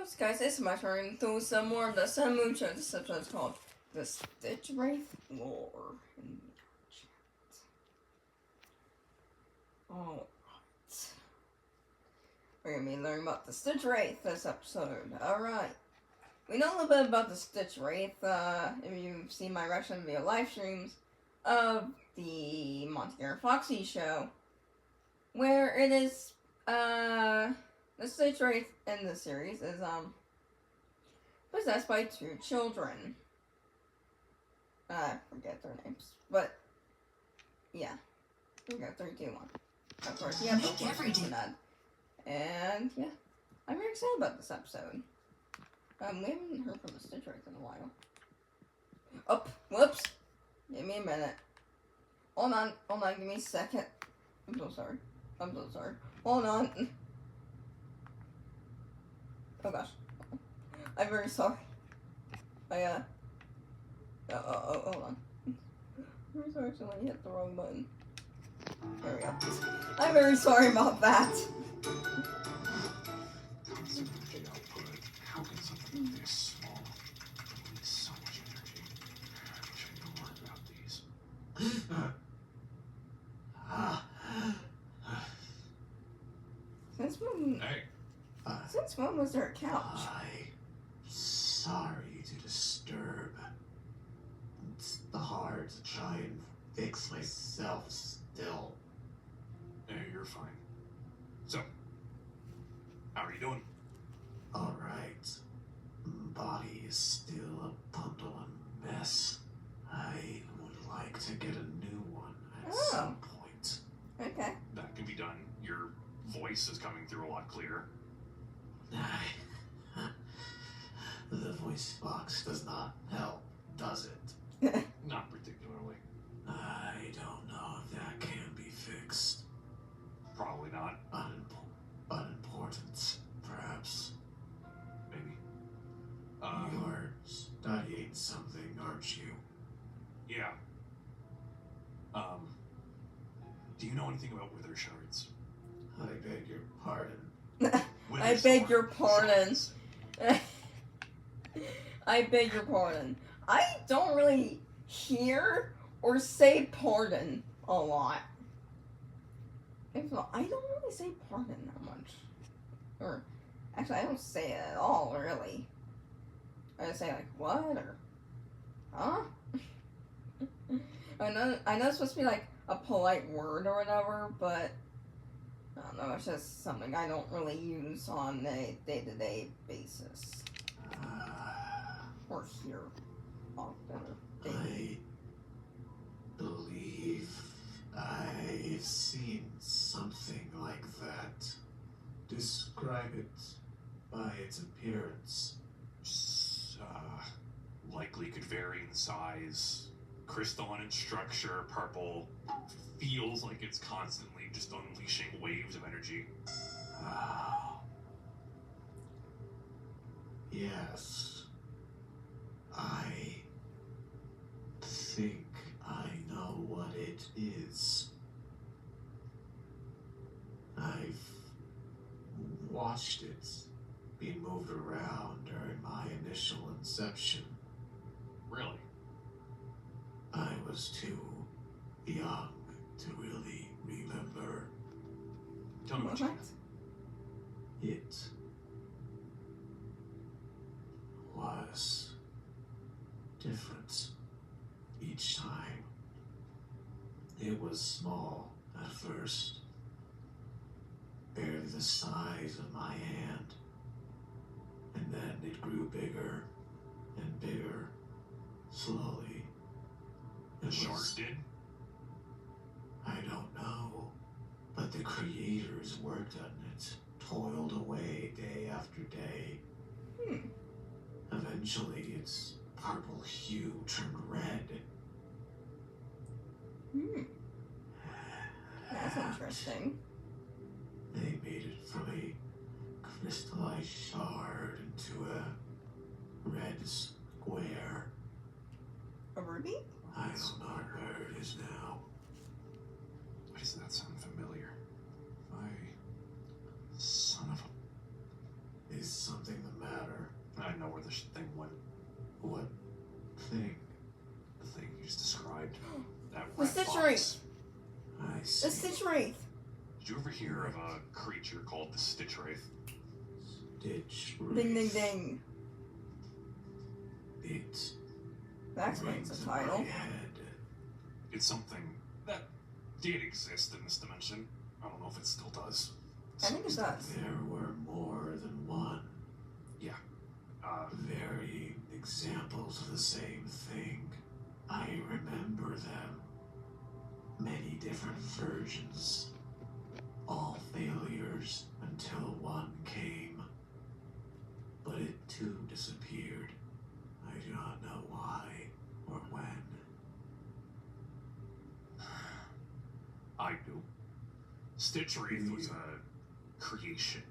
What's guys, it's my turn to some more of the Sun Moon Show. This episode is called The Stitchwraith Lore. Alright. We're going to be learning about the Stitchwraith this episode. Alright. We know a little bit about the Stitchwraith, if you've seen my Russian video live streams of the Monty and Foxy show, where it is, the Stitchwraith in the series is, possessed by two children. I forget their names, but, yeah. We got 3, 2, 1. Of course, yeah, the first that. And, yeah. I'm very excited about this episode. We haven't heard from the Stitchwraith in a while. Oh, whoops! Give me a minute. Hold on, give me a second. I'm so sorry. Hold on. Oh gosh. I'm very sorry. Hold on. I'm very sorry, I hit the wrong button. There we go. I'm very sorry about that. How can something this small need so much energy? I wish I knew more about these. Since when was there a couch? Sorry to disturb. It's hard to try and fix myself still. Yeah, you're fine. So, how are you doing? Alright. Body is still a bundle of mess. I would like to get a new one at some point. Okay. That can be done. Your voice is coming through a lot clearer. The voice box does not help, does it? Not particularly. I don't know if that can be fixed. Probably not. Unimportant, perhaps. Maybe. You're studying something, aren't you? Yeah. Do you know anything about Wither Shards? I beg your pardon. I beg your pardon. I beg your pardon. I don't really hear or say pardon a lot. I don't really say pardon that much. Or, actually, I don't say it at all, really. I just say, like, what? Or, huh? I know it's supposed to be, like, a polite word or whatever, but I don't know, it's just something I don't really use on a day-to-day basis. Or hear often. I believe I've seen something like that. Describe it by its appearance. Likely could vary in size, crystalline in structure, purple. Feels like it's constantly just unleashing waves of energy. Yes. I think I know what it is. I've watched it being moved around during my initial inception. Really? I was too young to really remember. Tell me what you know. It was different each time. It was small at first, barely the size of my hand, and then it grew bigger and bigger, slowly. The shards did? I don't know, but the creators worked on it, toiled away day after day. Eventually, its purple hue turned red. That's interesting. They made it from a crystallized shard into a red square. A ruby? I don't know where it is now. Why does that sound familiar? Son of a... Is something the matter? know where this thing went. What thing? The thing you just described. That The red Stitchwraith. box. I The see. Stitchwraith. Did you ever hear of a creature called the Stitchwraith? Stitchwraith. Ding ding ding. It That explains rings the in my title. head. It's something that did exist in this dimension. I don't know if it still does. I think it does. There were more than one. Varying examples of the same thing. I remember them. Many different versions. All failures until one came. But it too disappeared. I do not know why or when. I do. Stitchwraith was a creation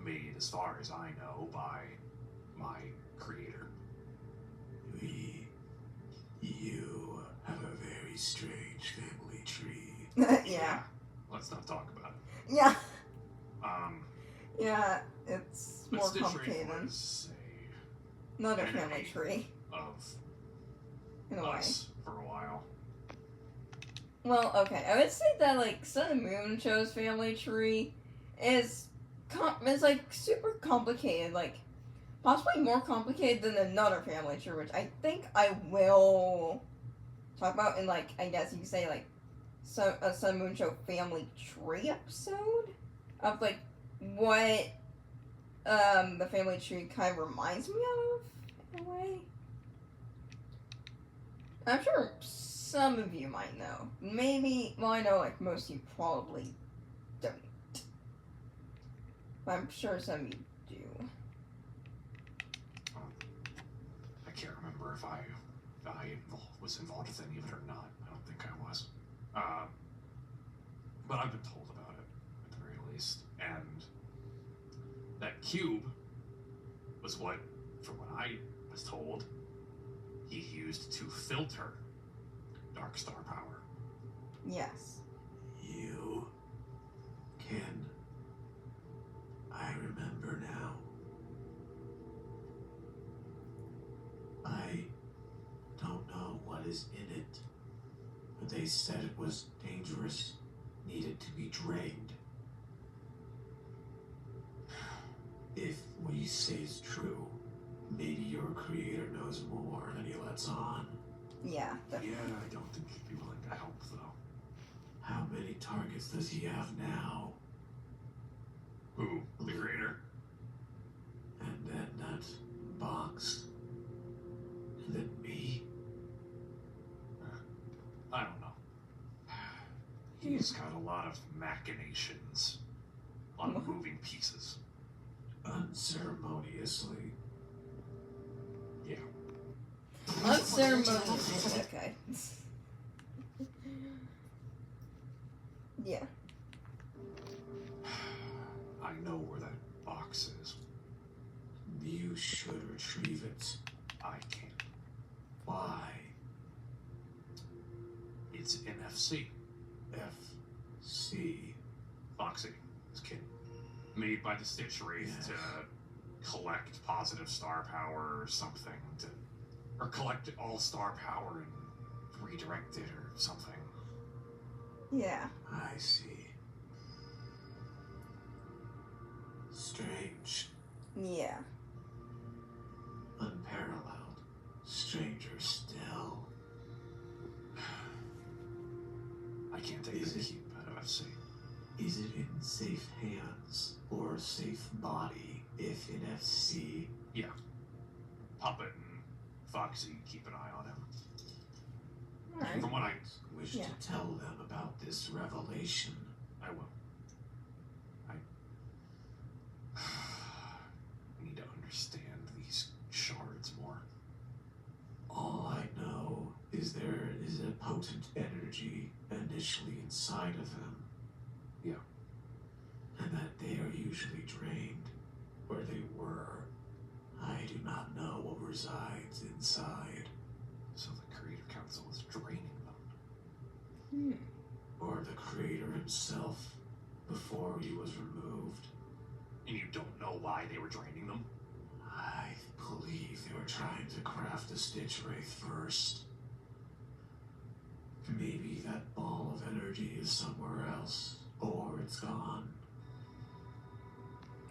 made, as far as I know, by my creator. You have a very strange family tree. Yeah. Let's not talk about it. Yeah. Um, Yeah, it's but more Stitchwraith complicated. was Another enemy. family tree, of in a way. us for a while. Well, okay, I would say that, like, Sun and Moon Show's family tree is like, super complicated, like, possibly more complicated than another family tree, which I think I will talk about in, like, I guess you could say, like, a Sun and Moon Show family tree episode of, like, what, the family tree kind of reminds me of, in a way. I'm sure some of you might know. Maybe, well, I know, like, most of you probably don't. But I'm sure some of you do. I can't remember if I was involved with any of it or not. I don't think I was. But I've been told about it, at the very least. And that cube was what, from what I was told, he used to filter dark star power. Yes. You can. I remember now. I don't know what is in it, but they said it was dangerous, needed to be drained. If what you say is true, maybe your creator knows more than he lets on. Yeah, definitely. Yeah, I don't think he'd be willing to help, though. How many targets does he have now? Who? The creator? And then that box. And then me. I don't know. He's got a lot of machinations. A lot of moving pieces. Unceremoniously. Yeah. Unceremonious. Okay. Yeah. I know where that box is. You should retrieve it. I can't. Why? It's NFC. FC. Foxy. This kid. Made by the Stitchwraith Yes. to collect positive star power or something. Or collect all star power and redirect it or something. Yeah. I see. Strange. Yeah. Unparalleled. Stranger still. I can't take Is the it- cube out of FC. Is it in safe hands or a safe body if in FC? Puppet and Foxy, keep an eye on him. Alright. From what I Wish Yeah. to tell them about this revelation. will. I need to understand these shards more. All I know is there is a potent energy initially inside of them. Yeah. And that they are usually drained where they were. I do not know what resides inside. So the Creative Council is draining them. Hmm. Or the creator himself before he was removed. And you don't know why they were draining them? I believe they were trying to craft a Stitchwraith first. Maybe that ball of energy is somewhere else, or it's gone.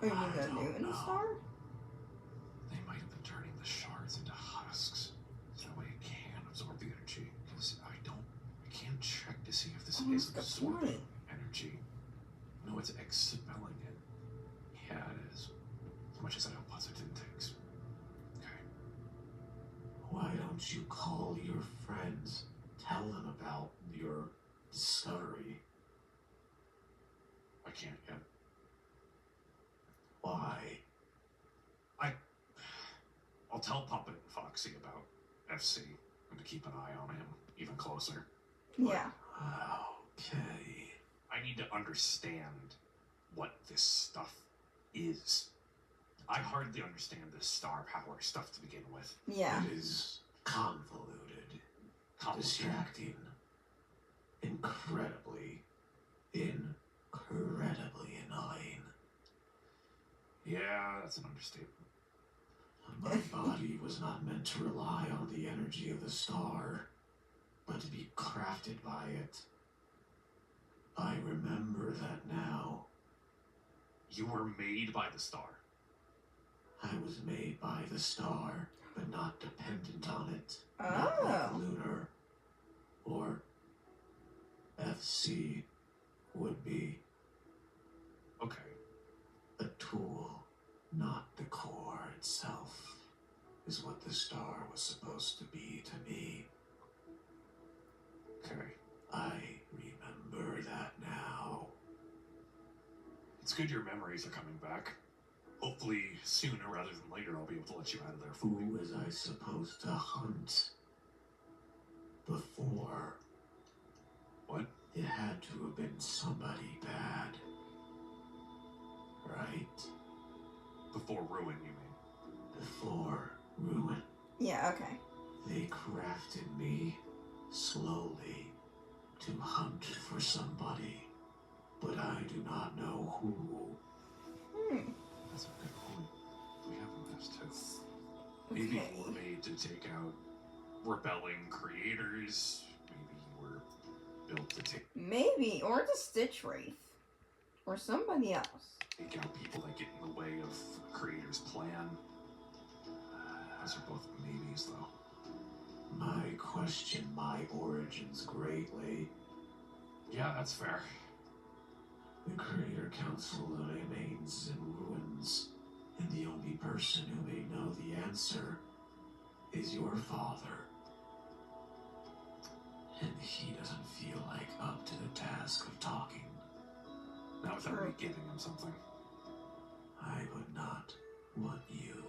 Oh, you mean I the don't Newton know. star? They might have been turning the shards into husks, so that way it can absorb the energy. Because I can't check to see if this Oh, is that's the absorbing point. energy. No, it's expelling it. Yeah, it is. As much as I hope positive intakes. Okay. Why don't you call your friends? Tell them about your discovery. I can't yet. Why? I'll tell Puppet and Foxy about FC and to keep an eye on him even closer. Yeah. Okay. I need to understand what this stuff is. I hardly understand this star power stuff to begin with. Yeah. It is convoluted, distracting, incredibly annoying. Yeah, that's an understatement. My body was not meant to rely on the energy of the star, but to be crafted by it. I remember that now. You were made by the star. I was made by the star, but not dependent on it. Oh. Not like Lunar or FC would be. Okay. A tool, not the core itself, is what the star was supposed to be to me. Okay. I remember that now. It's good your memories are coming back. Hopefully sooner rather than later I'll be able to let you out of there Who fully. was I supposed to hunt before? What? It had to have been somebody bad. Right? Before Ruin, you mean? Before Ruin. Yeah, okay. They crafted me slowly to hunt for somebody, but I do not know who. That's a good point. We have this too. Maybe you were made to take out rebelling creators. Maybe you were built to take Maybe, or the Stitchwraith. Or somebody else. out people that get in the way of a creator's plan. Those are both maybes, though. I question my origins greatly. Yeah, that's fair. The Creator Council remains in ruins, and the only person who may know the answer is your father. And he doesn't feel like up to the task of talking. Not without me giving him something. I would not want you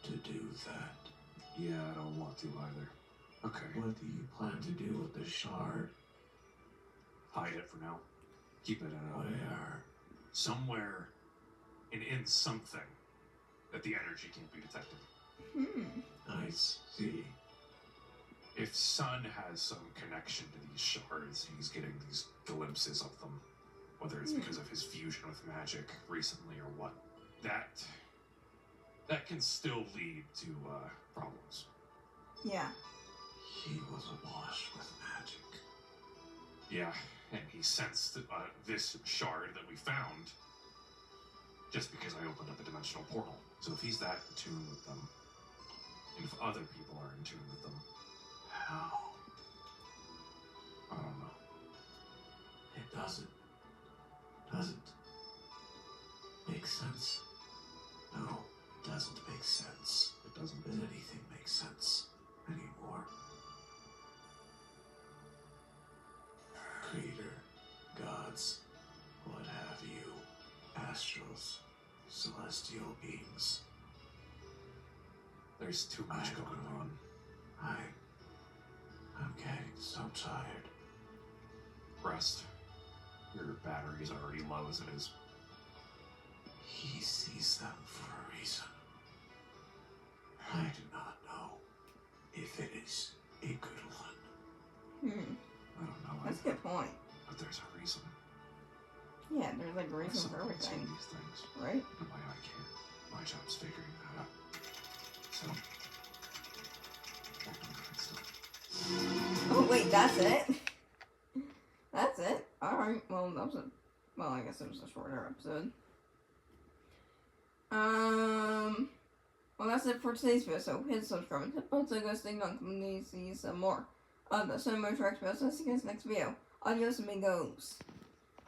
to do that. Yeah, I don't want to either. Okay. What do you plan to do with the shard? Hide it for now. Keep it Where? somewhere in something that the energy can't be detected. I see. If Sun has some connection to these shards, he's getting these glimpses of them. Whether it's because of his fusion with magic recently or what. That can still lead to problems. Yeah. He was awash with magic. Yeah, and he sensed this shard that we found just because I opened up a dimensional portal. So if he's that in tune with them, and if other people are in tune with them, How? I don't know. It doesn't make sense. No, it doesn't make sense. It doesn't. Does anything make sense anymore? Creator, gods, what have you, astrals, celestial beings. There's too much going on. I'm getting so tired. Rest. Your battery is already low as it is. He sees them for a reason. I do not know if it is a good one. I don't know. That's a good point. But there's a reason. Yeah, there's like a reason for Someone see everything. these things. Right? And I can't. My job's figuring that out. Wait, that's it? That's it? Alright, well, that was a... Well, I guess it was a shorter episode. Well, that's it for today's video, so hit subscribe and hit post go stay on community to see some more of the Cinema Tracks. I'll see you guys next video. Adios, amigos.